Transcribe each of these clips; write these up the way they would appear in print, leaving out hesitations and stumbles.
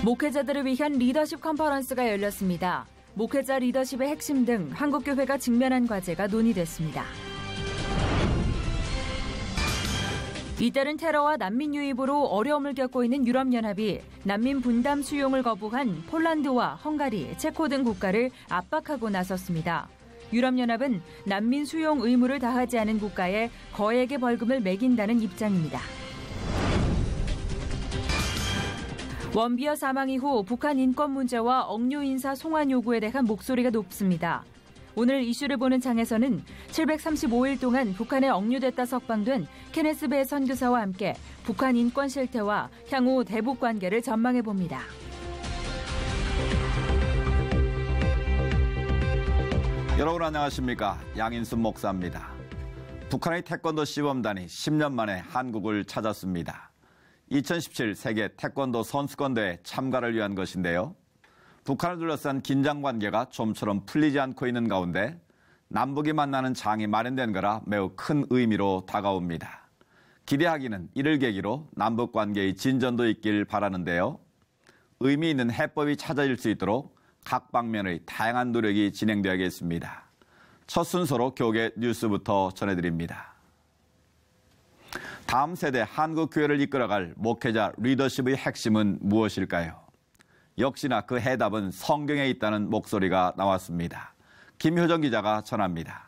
목회자들을 위한 리더십 컨퍼런스가 열렸습니다. 목회자 리더십의 핵심 등 한국교회가 직면한 과제가 논의됐습니다. 잇따른 테러와 난민 유입으로 어려움을 겪고 있는 유럽연합이 난민 분담 수용을 거부한 폴란드와 헝가리, 체코 등 국가를 압박하고 나섰습니다. 유럽연합은 난민 수용 의무를 다하지 않은 국가에 거액의 벌금을 매긴다는 입장입니다. 원비어 사망 이후 북한 인권 문제와 억류 인사 송환 요구에 대한 목소리가 높습니다. 오늘 이슈를 보는 장에서는 735일 동안 북한에 억류됐다 석방된 케네스 배 선교사와 함께 북한 인권 실태와 향후 대북 관계를 전망해 봅니다. 여러분 안녕하십니까? 양인순 목사입니다. 북한의 태권도 시범단이 10년 만에 한국을 찾았습니다. 2017 세계 태권도 선수권대회 참가를 위한 것인데요. 북한을 둘러싼 긴장관계가 좀처럼 풀리지 않고 있는 가운데 남북이 만나는 장이 마련된 거라 매우 큰 의미로 다가옵니다. 기대하기는 이를 계기로 남북관계의 진전도 있길 바라는데요. 의미 있는 해법이 찾아질 수 있도록 각 방면의 다양한 노력이 진행되어야겠습니다. 첫 순서로 교계 뉴스부터 전해드립니다. 다음 세대 한국교회를 이끌어갈 목회자 리더십의 핵심은 무엇일까요? 역시나 그 해답은 성경에 있다는 목소리가 나왔습니다. 김효정 기자가 전합니다.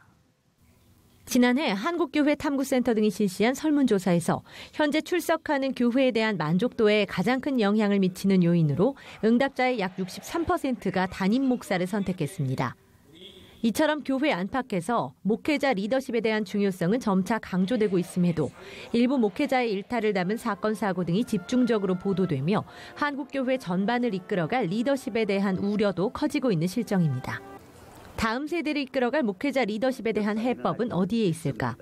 지난해 한국교회 탐구센터 등이 실시한 설문조사에서 현재 출석하는 교회에 대한 만족도에 가장 큰 영향을 미치는 요인으로 응답자의 약 63%가 담임 목사를 선택했습니다. 이처럼 교회 안팎에서 목회자 리더십에 대한 중요성은 점차 강조되고 있음에도 일부 목회자의 일탈을 담은 사건, 사고 등이 집중적으로 보도되며 한국교회 전반을 이끌어갈 리더십에 대한 우려도 커지고 있는 실정입니다. 다음 세대를 이끌어갈 목회자 리더십에 대한 해법은 어디에 있을까?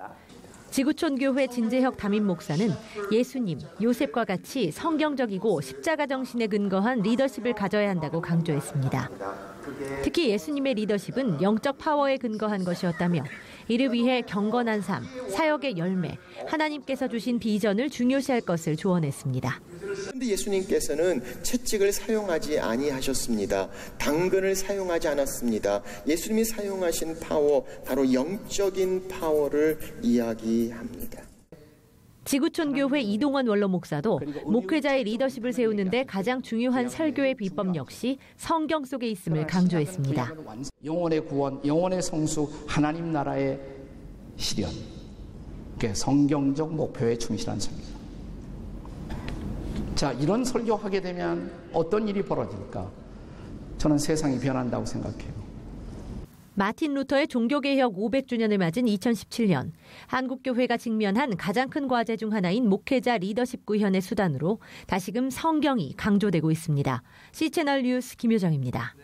지구촌교회 진재혁 담임 목사는 예수님, 요셉과 같이 성경적이고 십자가 정신에 근거한 리더십을 가져야 한다고 강조했습니다. 특히 예수님의 리더십은 영적 파워에 근거한 것이었다며 이를 위해 경건한 삶, 사역의 열매, 하나님께서 주신 비전을 중요시할 것을 조언했습니다. 그런데 예수님께서는 채찍을 사용하지 아니하셨습니다. 당근을 사용하지 않았습니다. 예수님이 사용하신 파워, 바로 영적인 파워를 이야기합니다. 지구촌교회 이동원 원로 목사도 목회자의 리더십을 세우는 데 가장 중요한 설교의 비법 역시 성경 속에 있음을 강조했습니다. 영혼의 구원, 영혼의 성수, 하나님 나라의 실현, 성경적 목표에 충실한 설교. 자, 이런 설교하게 되면 어떤 일이 벌어질까? 저는 세상이 변한다고 생각해요. 마틴 루터의 종교개혁 500주년을 맞은 2017년 한국교회가 직면한 가장 큰 과제 중 하나인 목회자 리더십 구현의 수단으로 다시금 성경이 강조되고 있습니다. C채널 뉴스 김효정입니다.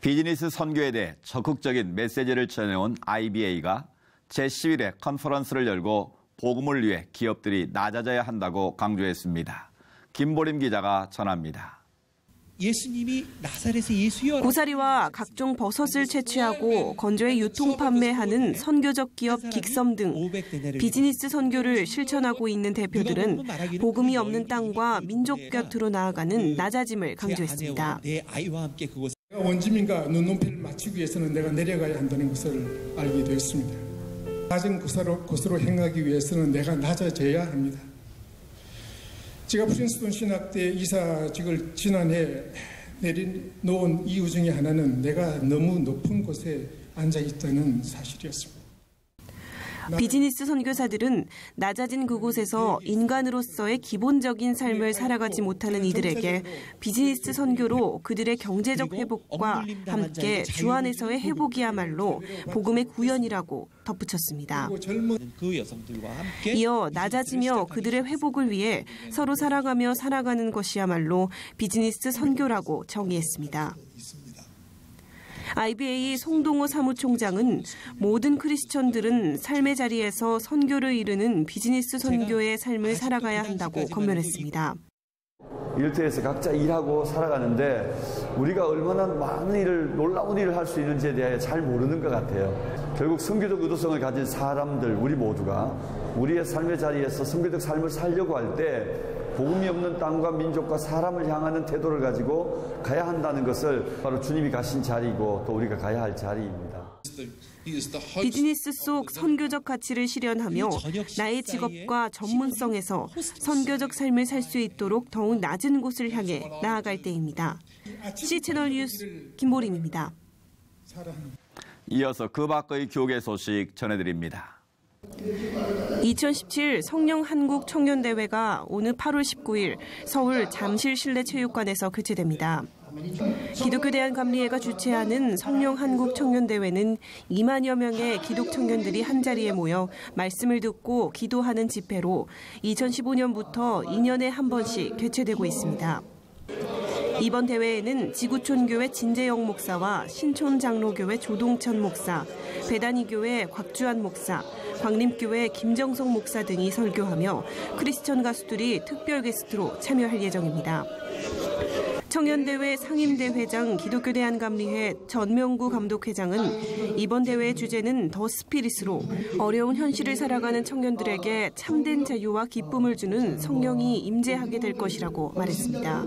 비즈니스 선교에 대해 적극적인 메시지를 전해온 IBA가 제11회 컨퍼런스를 열고 복음을 위해 기업들이 낮아져야 한다고 강조했습니다. 김보림 기자가 전합니다. 예수님이 나사렛의 예수여 고사리와 각종 버섯을 채취하고 건조해 유통 판매하는 선교적 기업 긱섬 등 비즈니스 선교를 실천하고 있는 대표들은 복음이 없는 땅과 민족 곁으로 나아가는 낮아짐을 강조했습니다. 원주민과 눈높이를 맞추기 위해서는 내가 내려가야 한다는 것을 알게 되었습니다. 낮은 곳으로 행하기 위해서는 내가 낮아져야 합니다. 제가 프린스턴 신학대 이사직을 지난해 내려놓은 이유 중에 하나는 내가 너무 높은 곳에 앉아있다는 사실이었습니다. 비즈니스 선교사들은 낮아진 그곳에서 인간으로서의 기본적인 삶을 살아가지 못하는 이들에게 비즈니스 선교로 그들의 경제적 회복과 함께 주 안에서의 회복이야말로 복음의 구현이라고 덧붙였습니다. 이어 낮아지며 그들의 회복을 위해 서로 사랑하며 살아가는 것이야말로 비즈니스 선교라고 정의했습니다. IBA 송동호 사무총장은 모든 크리스천들은 삶의 자리에서 선교를 이루는 비즈니스 선교의 삶을 살아가야 한다고 권면했습니다. 일터에서 각자 일하고 살아가는데 우리가 얼마나 많은 일을, 놀라운 일을 할 수 있는지에 대해 잘 모르는 것 같아요. 결국 선교적 의도성을 가진 사람들, 우리 모두가 우리의 삶의 자리에서 선교적 삶을 살려고 할 때 복음이 없는 땅과 민족과 사람을 향하는 태도를 가지고 가야 한다는 것을 바로 주님이 가신 자리이고 또 우리가 가야 할 자리입니다. 비즈니스 속 선교적 가치를 실현하며 나의 직업과 전문성에서 선교적 삶을 살 수 있도록 더욱 낮은 곳을 향해 나아갈 때입니다. C채널 뉴스 김보림입니다. 이어서 그 밖의 교계 소식 전해드립니다. 2017 성령 한국 청년대회가 오늘 8월 19일 서울 잠실 실내체육관에서 개최됩니다. 기독교 대한감리회가 주최하는 성령 한국 청년대회는 2만여 명의 기독 청년들이 한자리에 모여 말씀을 듣고 기도하는 집회로 2015년부터 2년에 한 번씩 개최되고 있습니다. 이번 대회에는 지구촌교회 진재영 목사와 신촌장로교회 조동천 목사, 배다니교회 곽주한 목사, 광림교회 김정성 목사 등이 설교하며 크리스천 가수들이 특별 게스트로 참여할 예정입니다. 청년대회 상임대회장 기독교 대한감리회 전명구 감독회장은 이번 대회의 주제는 더 스피릿으로 어려운 현실을 살아가는 청년들에게 참된 자유와 기쁨을 주는 성령이 임재하게 될 것이라고 말했습니다.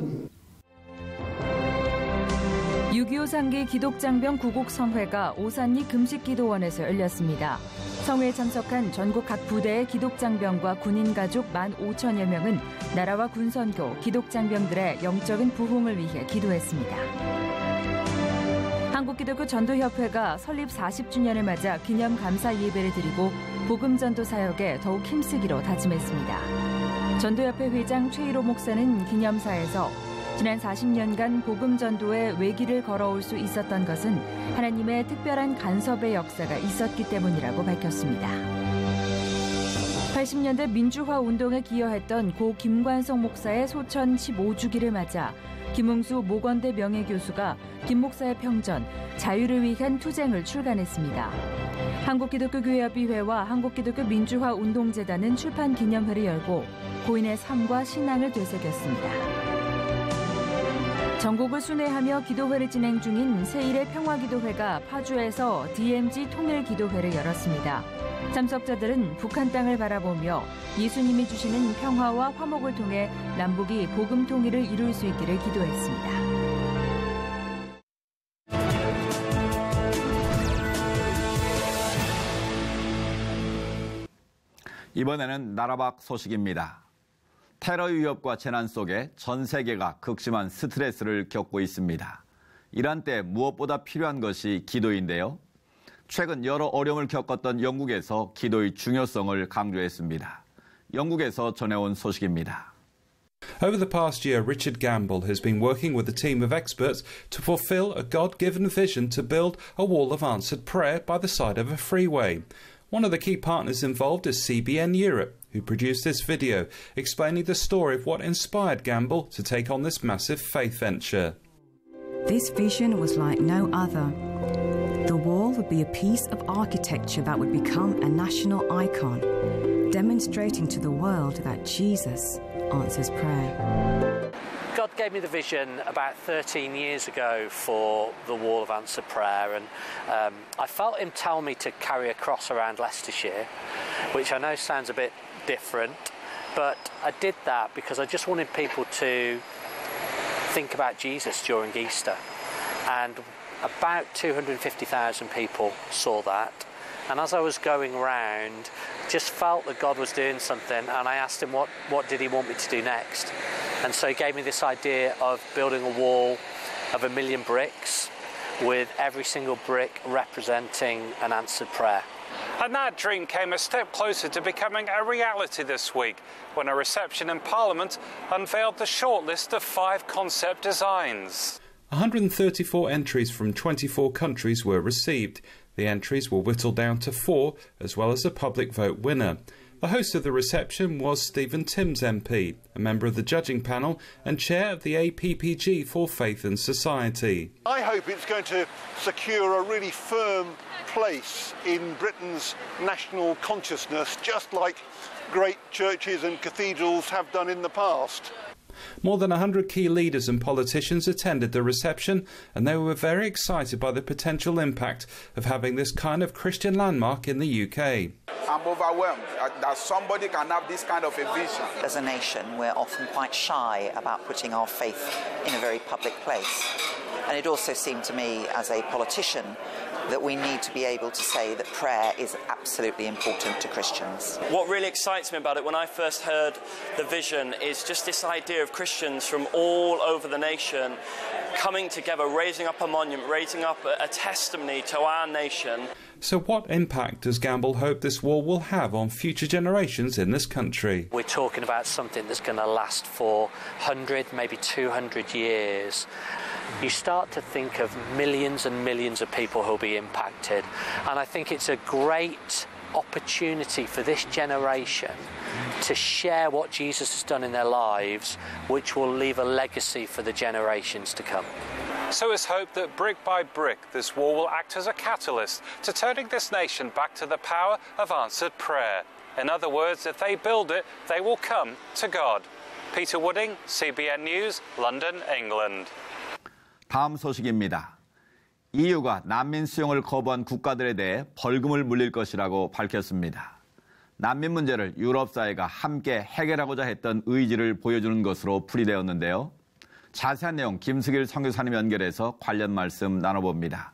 6.25 상기 기독장병 구국성회가 오산리 금식기도원에서 열렸습니다. 성회에 참석한 전국 각 부대의 기독장병과 군인가족 15,000여 명은 나라와 군선교, 기독장병들의 영적인 부흥을 위해 기도했습니다. 한국기독교 전도협회가 설립 40주년을 맞아 기념 감사 예배를 드리고 복음전도 사역에 더욱 힘쓰기로 다짐했습니다. 전도협회 회장 최일호 목사는 기념사에서 지난 40년간 복음 전도에 외길을 걸어올 수 있었던 것은 하나님의 특별한 간섭의 역사가 있었기 때문이라고 밝혔습니다. 80년대 민주화 운동에 기여했던 고 김관성 목사의 소천 15주기를 맞아 김웅수 모건대 명예교수가 김 목사의 평전, 자유를 위한 투쟁을 출간했습니다. 한국기독교교회협의회와 한국기독교 민주화 운동재단은 출판 기념회를 열고 고인의 삶과 신앙을 되새겼습니다. 전국을 순회하며 기도회를 진행 중인 새1의 평화기도회가 파주에서 DMZ 통일기도회를 열었습니다. 참석자들은 북한 땅을 바라보며 예수님이 주시는 평화와 화목을 통해 남북이 복음 통일을 이룰 수 있기를 기도했습니다. 이번에는 나라 밖 소식입니다. 테러 위협과 재난 속에 전 세계가 극심한 스트레스를 겪고 있습니다. 이런 때 무엇보다 필요한 것이 기도인데요. 최근 여러 어려움을 겪었던 영국에서 기도의 중요성을 강조했습니다. 영국에서 전해온 소식입니다. Over the past year, Richard Gamble has been working with a team of experts to fulfill a God-given vision to build a wall of answered prayer by the side of a freeway. One of the key partners involved is CBN Europe, who produced this video explaining the story of what inspired Gamble to take on this massive faith venture. This vision was like no other. The wall would be a piece of architecture that would become a national icon, demonstrating to the world that Jesus answers prayer. God gave me the vision about 13 years ago for the Wall of Answered Prayer, and I felt him tell me to carry a cross around Leicestershire, which I know sounds a bit different, but I did that because I just wanted people to think about Jesus during Easter, and about 250,000 people saw that. And as I was going around, just felt that God was doing something, and I asked him what did he want me to do next. And so he gave me this idea of building a wall of 1 million bricks, with every single brick representing an answered prayer. And that dream came a step closer to becoming a reality this week, when a reception in Parliament unveiled the shortlist of 5 concept designs. 134 entries from 24 countries were received. The entries were whittled down to 4, as well as a public vote winner. The host of the reception was Stephen Timms MP, a member of the judging panel and chair of the APPG for Faith and Society. I hope it's going to secure a really firm place in Britain's national consciousness, just like great churches and cathedrals have done in the past. More than 100 key leaders and politicians attended the reception, and they were very excited by the potential impact of having this kind of Christian landmark in the UK. I'm overwhelmed that somebody can have this kind of a vision. As a nation, we're often quite shy about putting our faith in a very public place. And it also seemed to me, as a politician, that we need to be able to say that prayer is absolutely important to Christians. What really excites me about it when I first heard the vision is just this idea of Christians from all over the nation coming together, raising up a monument, raising up a testimony to our nation. So what impact does Gamble hope this wall will have on future generations in this country? We're talking about something that's going to last for 100, maybe 200 years. You start to think of millions and millions of people who'll be impacted. And I think it's a great opportunity for this generation to share what Jesus has done in their lives, which will leave a legacy for the generations to come. So it's hoped that brick by brick this wall will act as a catalyst to turning this nation back to the power of answered prayer. In other words, if they build it, they will come to God. Peter Wooding, CBN News, London, England. 다음 소식입니다. EU가 난민 수용을 거부한 국가들에 대해 벌금을 물릴 것이라고 밝혔습니다. 난민 문제를 유럽 사회가 함께 해결하고자 했던 의지를 보여주는 것으로 풀이되었는데요. 자세한 내용 김수길 선교사님 연결해서 관련 말씀 나눠봅니다.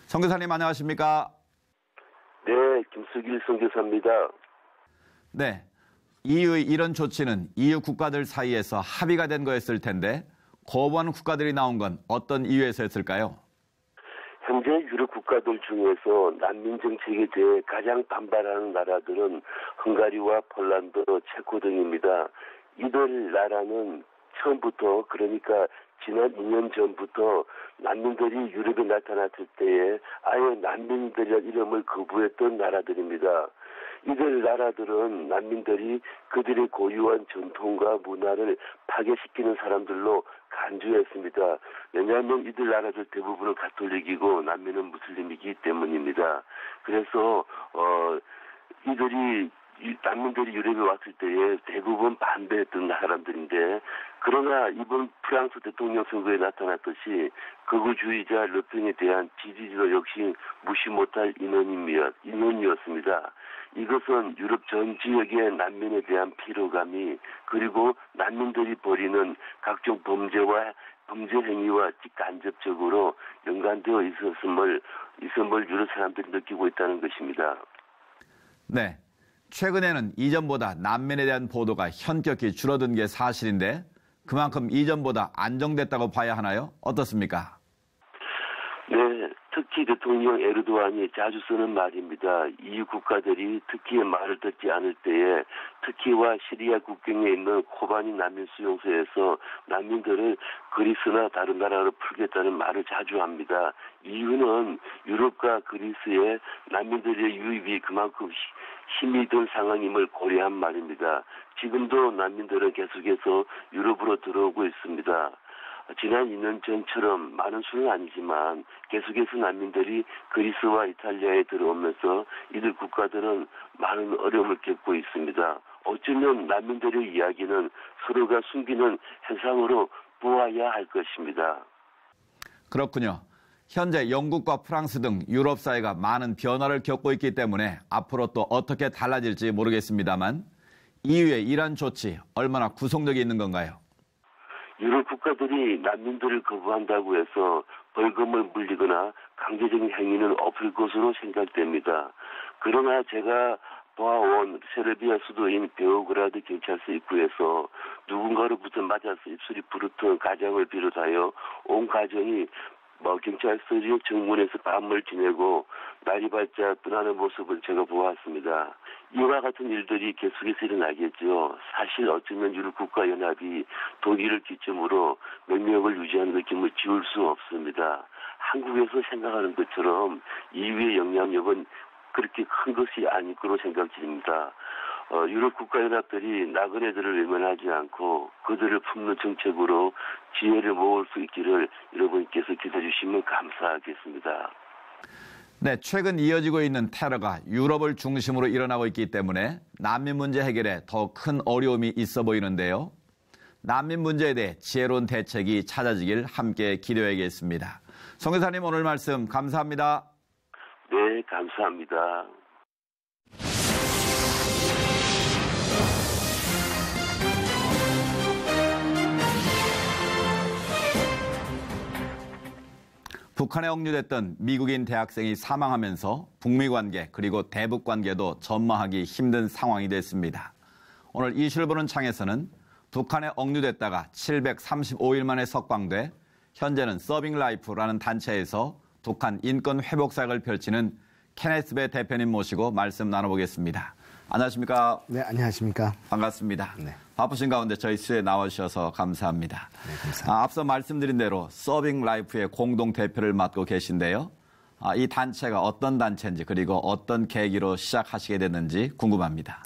선교사님 안녕하십니까? 네, 김수길 선교사입니다. 네, EU의 이런 조치는 EU 국가들 사이에서 합의가 된 거였을 텐데 거부하는 국가들이 나온 건 어떤 이유에서였을까요? 현재 유럽 국가들 중에서 난민 정책에 대해 가장 반발하는 나라들은 헝가리와 폴란드, 체코 등입니다. 이들 나라는 처음부터, 그러니까 지난 2년 전부터 난민들이 유럽에 나타났을 때에 아예 난민들이라는 이름을 거부했던 나라들입니다. 이들 나라들은 난민들이 그들의 고유한 전통과 문화를 파괴시키는 사람들로 간주했습니다. 왜냐하면 이들 나라들 대부분은 가톨릭이고 난민은 무슬림이기 때문입니다. 그래서 난민들이 유럽에 왔을 때에 대부분 반대했던 사람들인데, 그러나 이번 프랑스 대통령 선거에 나타났듯이 극우주의자 르펜에 대한 지지도 역시 무시 못할 인원이었습니다. 이것은 유럽 전 지역의 난민에 대한 피로감이, 그리고 난민들이 벌이는 각종 범죄 행위와 직간접적으로 연관되어 있음을 유럽 사람들이 느끼고 있다는 것입니다. 네, 최근에는 이전보다 난민에 대한 보도가 현격히 줄어든 게 사실인데 그만큼 이전보다 안정됐다고 봐야 하나요? 어떻습니까? 네, 특히 대통령 에르도안이 자주 쓰는 말입니다. EU 국가들이 터키의 말을 듣지 않을 때에 터키와 시리아 국경에 있는 코바니 난민 수용소에서 난민들을 그리스나 다른 나라로 풀겠다는 말을 자주 합니다. 이유는 유럽과 그리스에 난민들의 유입이 그만큼 힘이 든 상황임을 고려한 말입니다. 지금도 난민들은 계속해서 유럽으로 들어오고 있습니다. 지난 2년 전처럼 많은 수는 아니지만 계속해서 난민들이 그리스와 이탈리아에 들어오면서 이들 국가들은 많은 어려움을 겪고 있습니다. 어쩌면 난민들의 이야기는 서로가 숨기는 현상으로 보아야 할 것입니다. 그렇군요. 현재 영국과 프랑스 등 유럽 사회가 많은 변화를 겪고 있기 때문에 앞으로 또 어떻게 달라질지 모르겠습니다만 EU의 이러한 조치 얼마나 구속력이 있는 건가요? 유럽 국가들이 난민들을 거부한다고 해서 벌금을 물리거나 강제적인 행위는 없을 것으로 생각됩니다. 그러나 제가 보아온 세르비아 수도인 베오그라드 경찰서 입구에서 누군가로부터 맞아서 입술이 부르던 가장을 비롯하여 온 가정이 경찰서 정문에서 밤을 지내고 날이 밝자 떠나는 모습을 제가 보았습니다. 이와 같은 일들이 계속해서 일어나겠죠. 사실 어쩌면 유럽 국가연합이 독일을 기점으로 명령을 유지하는 느낌을 지울 수 없습니다. 한국에서 생각하는 것처럼 EU의 영향력은 그렇게 큰 것이 아닐 거로 생각됩니다. 유럽 국가연합들이 나그네들을 외면하지 않고 그들을 품는 정책으로 지혜를 모을 수 있기를 여러분께서 기도해 주시면 감사하겠습니다. 네, 최근 이어지고 있는 테러가 유럽을 중심으로 일어나고 있기 때문에 난민 문제 해결에 더 큰 어려움이 있어 보이는데요. 난민 문제에 대해 지혜로운 대책이 찾아지길 함께 기도해야겠습니다. 송 교사님 오늘 말씀 감사합니다. 네, 감사합니다. 북한에 억류됐던 미국인 대학생이 사망하면서 북미 관계 그리고 대북 관계도 전망하기 힘든 상황이 됐습니다. 오늘 이슈를 보는 창에서는 북한에 억류됐다가 735일 만에 석방돼 현재는 서빙 라이프라는 단체에서 북한 인권 회복 사역을 펼치는 케네스 배 대표님 모시고 말씀 나눠보겠습니다. 안녕하십니까? 네, 안녕하십니까? 반갑습니다. 네. 바쁘신 가운데 저희 수에 나와주셔서 감사합니다. 네, 감사합니다. 앞서 말씀드린 대로 서빙 라이프의 공동 대표를 맡고 계신데요. 이 단체가 어떤 단체인지 그리고 어떤 계기로 시작하시게 됐는지 궁금합니다.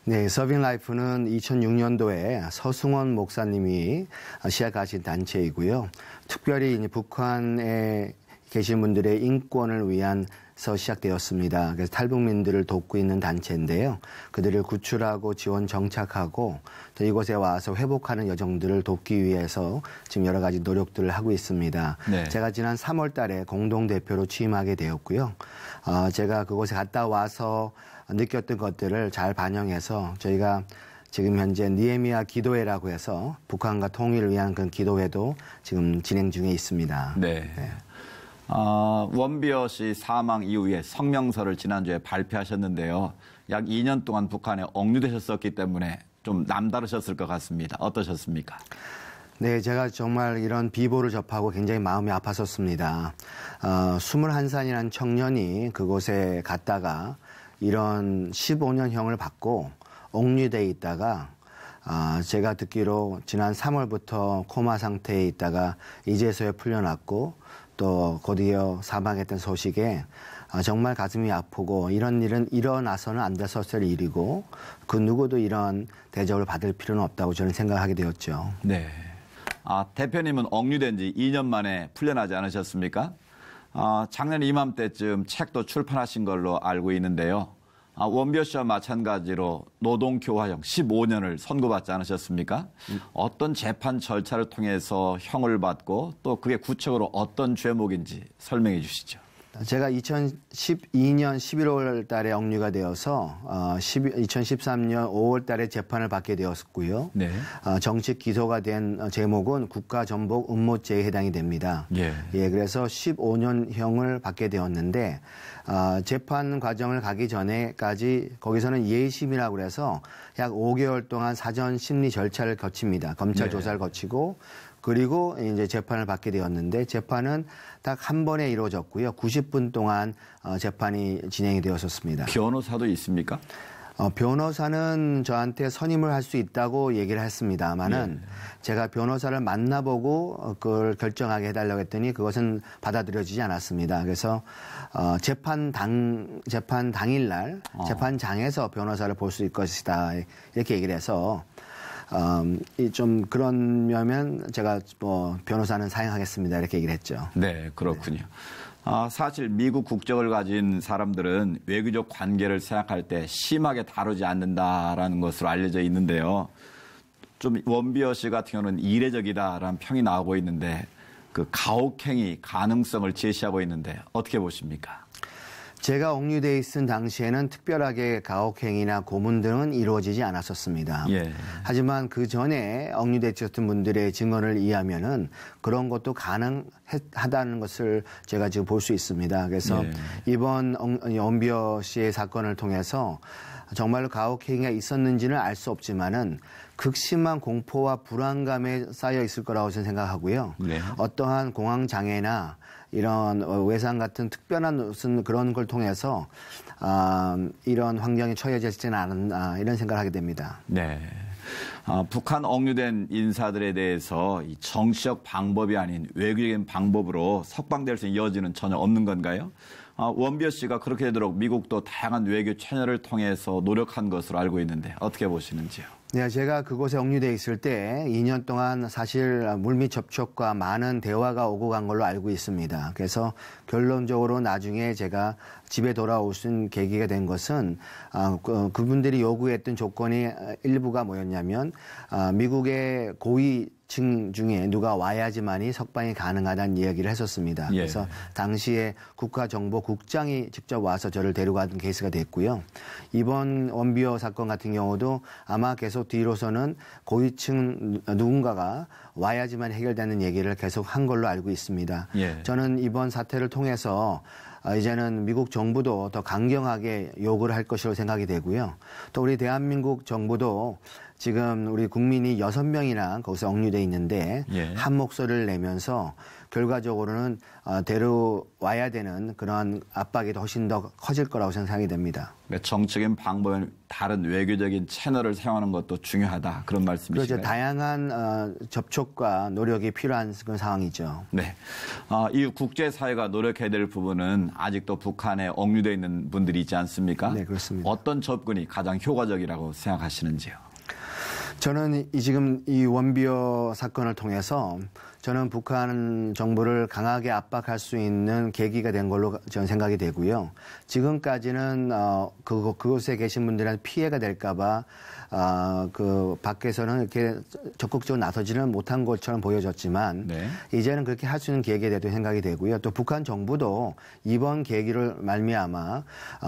네, 서빙 라이프는 2006년도에 서승원 목사님이 시작하신 단체이고요. 특별히 이제 북한에 계신 분들의 인권을 위한서 시작되었습니다. 그래서 탈북민들을 돕고 있는 단체인데요. 그들을 구출하고 지원 정착하고 또 이곳에 와서 회복하는 여정들을 돕기 위해서 지금 여러 가지 노력들을 하고 있습니다. 네. 제가 지난 3월 달에 공동대표로 취임하게 되었고요. 제가 그곳에 갔다 와서 느꼈던 것들을 잘 반영해서 저희가 지금 현재 니에미아 기도회라고 해서 북한과 통일을 위한 그런 기도회도 지금 진행 중에 있습니다. 네. 네. 원비어 씨 사망 이후에 성명서를 지난주에 발표하셨는데요. 약 2년 동안 북한에 억류되셨었기 때문에 좀 남다르셨을 것 같습니다. 어떠셨습니까? 네, 제가 정말 이런 비보를 접하고 굉장히 마음이 아팠었습니다. 21살이라는 청년이 그곳에 갔다가 이런 15년형을 받고 억류돼 있다가 제가 듣기로 지난 3월부터 코마 상태에 있다가 이제서야 풀려났고 또 곧이어 사망했던 소식에 정말 가슴이 아프고 이런 일은 일어나서는 안 됐었을 일이고 그 누구도 이런 대접을 받을 필요는 없다고 저는 생각하게 되었죠. 네. 대표님은 억류된 지 2년 만에 풀려나지 않으셨습니까? 작년 이맘때쯤 책도 출판하신 걸로 알고 있는데요. 원비어 씨와 마찬가지로 노동교화형 15년을 선고받지 않으셨습니까? 어떤 재판 절차를 통해서 형을 받고 또 그게 구체적으로 어떤 죄목인지 설명해 주시죠. 제가 2012년 11월 달에 억류가 되어서 2013년 5월 달에 재판을 받게 되었고요. 네. 정식 기소가 된 제목은 국가전복 음모죄에 해당이 됩니다. 예. 예, 그래서 15년형을 받게 되었는데 재판 과정을 가기 전에까지 거기서는 예심이라고 그래서 약 5개월 동안 사전 심리 절차를 거칩니다. 검찰 조사를 거치고 그리고 이제 재판을 받게 되었는데 재판은 딱 한 번에 이루어졌고요. 90분 동안 재판이 진행이 되었었습니다. 변호사도 있습니까? 변호사는 저한테 선임을 할 수 있다고 얘기를 했습니다만은 제가 변호사를 만나보고 그걸 결정하게 해달라고 했더니 그것은 받아들여지지 않았습니다. 그래서 재판 당일날 재판장에서 변호사를 볼 수 있을 것이다 이렇게 얘기를 해서 좀 그러면 제가 변호사는 사용하겠습니다 이렇게 얘기를 했죠. 네, 그렇군요. 사실 미국 국적을 가진 사람들은 외교적 관계를 생각할 때 심하게 다루지 않는다라는 것으로 알려져 있는데요. 좀 원비어 씨 같은 경우는 이례적이다라는 평이 나오고 있는데 그 가혹행위 가능성을 제시하고 있는데 어떻게 보십니까? 제가 억류돼 있은 당시에는 특별하게 가혹행위나 고문 등은 이루어지지 않았었습니다. 예. 하지만 그 전에 억류돼 있었던 분들의 증언을 이해하면은 그런 것도 가능하다는 것을 제가 지금 볼 수 있습니다. 그래서 이번 원비어 씨의 사건을 통해서 정말로 가혹행위가 있었는지는 알 수 없지만은 극심한 공포와 불안감에 쌓여 있을 거라고 저는 생각하고요. 네. 어떠한 공황 장애나 이런 외상 같은 특별한 무슨 그런 걸 통해서 이런 환경에 처해져 있지는 않았나 이런 생각을 하게 됩니다. 네. 북한 억류된 인사들에 대해서 이 정치적 방법이 아닌 외교적인 방법으로 석방될 수 있는 여지는 전혀 없는 건가요? 원비어 씨가 그렇게 되도록 미국도 다양한 외교 채널을 통해서 노력한 것으로 알고 있는데 어떻게 보시는지요? 네, 제가 그곳에 억류돼 있을 때 2년 동안 사실 물밑 접촉과 많은 대화가 오고 간 걸로 알고 있습니다. 그래서 결론적으로 나중에 제가 집에 돌아올 수 있는 계기가 된 것은 그분들이 요구했던 조건이 일부가 뭐였냐면 미국의 고위층 중에 누가 와야지만이 석방이 가능하다는 이야기를 했었습니다. 예. 그래서 당시에 국가정보국장이 직접 와서 저를 데려간 케이스가 됐고요. 이번 원비어 사건 같은 경우도 아마 계속 뒤로서는 고위층 누군가가 와야지만 해결되는 얘기를 계속 한 걸로 알고 있습니다. 예. 저는 이번 사태를 통해서 이제는 미국 정부도 더 강경하게 요구를 할 것으로 생각이 되고요. 또 우리 대한민국 정부도 지금 우리 국민이 6명이나 거기서 억류돼 있는데 예. 한 목소리를 내면서 결과적으로는 데려와야 되는 그런 압박이 훨씬 더 커질 거라고 생각이 됩니다. 정적인 방법은 다른 외교적인 채널을 사용하는 것도 중요하다. 그런 말씀이시죠? 그렇죠. 다양한 접촉과 노력이 필요한 그런 상황이죠. 네. 이 국제사회가 노력해야 될 부분은 아직도 북한에 억류되어 있는 분들이 있지 않습니까? 네, 그렇습니다. 어떤 접근이 가장 효과적이라고 생각하시는지요? 저는 지금 이 원비어 사건을 통해서 저는 북한 정부를 강하게 압박할 수 있는 계기가 된 걸로 저는 생각이 되고요. 지금까지는 그곳에 계신 분들한테 피해가 될까봐 그 밖에서는 이렇게 적극적으로 나서지는 못한 것처럼 보여졌지만 네. 이제는 그렇게 할 수 있는 계기가 되도 생각이 되고요. 또 북한 정부도 이번 계기를 말미암아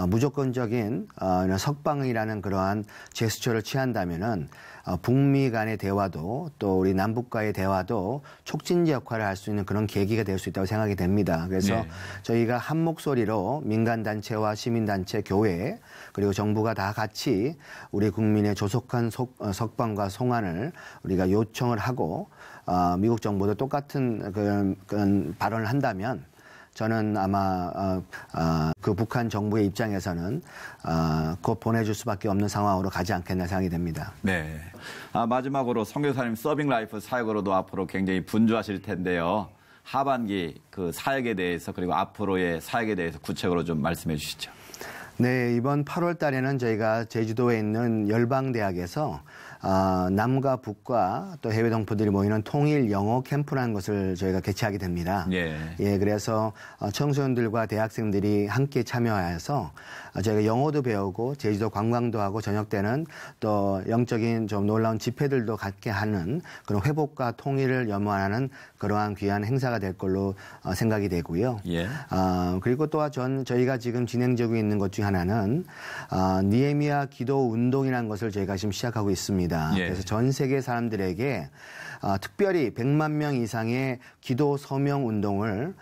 무조건적인 석방이라는 그러한 제스처를 취한다면은 북미 간의 대화도 또 우리 남북과의 대화도 촉진제 역할을 할 수 있는 그런 계기가 될 수 있다고 생각이 됩니다. 그래서 네. 저희가 한 목소리로 민간단체와 시민단체, 교회 그리고 정부가 다 같이 우리 국민의 조속한 석방과 송환을 우리가 요청을 하고 미국 정부도 똑같은 그런 발언을 한다면 저는 아마 그 북한 정부의 입장에서는 곧 보내줄 수밖에 없는 상황으로 가지 않겠나 생각이 됩니다. 네. 마지막으로 선교사님 서빙 라이프 사역으로도 앞으로 굉장히 분주하실 텐데요. 하반기 그 사역에 대해서 그리고 앞으로의 사역에 대해서 구체적으로 좀 말씀해 주시죠. 네, 이번 8월 달에는 저희가 제주도에 있는 열방대학에서 남과 북과 또 해외 동포들이 모이는 통일 영어 캠프라는 것을 저희가 개최하게 됩니다. 예. 예, 그래서 청소년들과 대학생들이 함께 참여해서 저희가 영어도 배우고 제주도 관광도 하고 저녁 때는 또 영적인 좀 놀라운 집회들도 갖게 하는 그런 회복과 통일을 염원하는 그러한 귀한 행사가 될 걸로 생각이 되고요. 예. 그리고 또 저희가 지금 진행되고 있는 것 중 하나는 니에미아 기도 운동이라는 것을 저희가 지금 시작하고 있습니다. 예. 그래서 전 세계 사람들에게 특별히 100만 명 이상의 기도 서명 운동을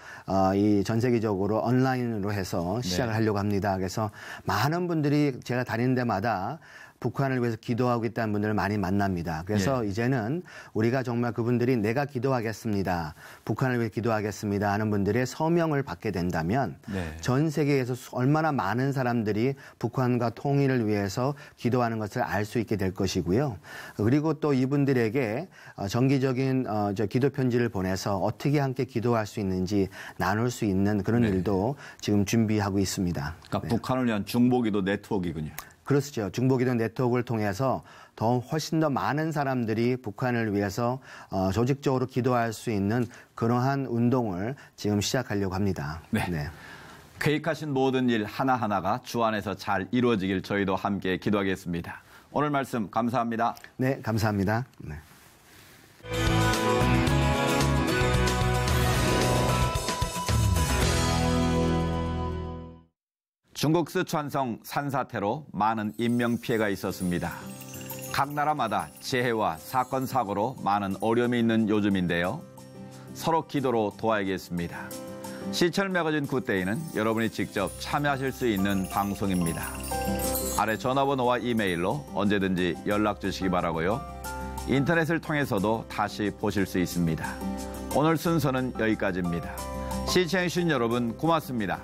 이 전 세계적으로 온라인으로 해서 시작을 하려고 합니다. 그래서 많은 분들이 제가 다니는 데마다 북한을 위해서 기도하고 있다는 분들을 많이 만납니다. 그래서 이제는 우리가 정말 그분들이 내가 기도하겠습니다. 북한을 위해 기도하겠습니다 하는 분들의 서명을 받게 된다면 전 세계에서 얼마나 많은 사람들이 북한과 통일을 위해서 기도하는 것을 알 수 있게 될 것이고요. 그리고 또 이분들에게 정기적인 기도 편지를 보내서 어떻게 함께 기도할 수 있는지 나눌 수 있는 그런 일도 지금 준비하고 있습니다. 그러니까 북한을 위한 중보기도 네트워크이군요. 그렇죠. 중보기도 네트워크를 통해서 훨씬 더 많은 사람들이 북한을 위해서 조직적으로 기도할 수 있는 그러한 운동을 지금 시작하려고 합니다. 네. 계획하신 모든 일 하나하나가 주 안에서 잘 이루어지길 저희도 함께 기도하겠습니다. 오늘 말씀 감사합니다. 네, 감사합니다. 네. 중국 스촨성 산사태로 많은 인명피해가 있었습니다. 각 나라마다 재해와 사건, 사고로 많은 어려움이 있는 요즘인데요. 서로 기도로 도와야겠습니다. 시철 매거진 굿데이는 여러분이 직접 참여하실 수 있는 방송입니다. 아래 전화번호와 이메일로 언제든지 연락 주시기 바라고요. 인터넷을 통해서도 다시 보실 수 있습니다. 오늘 순서는 여기까지입니다. 시청해주신 여러분 고맙습니다.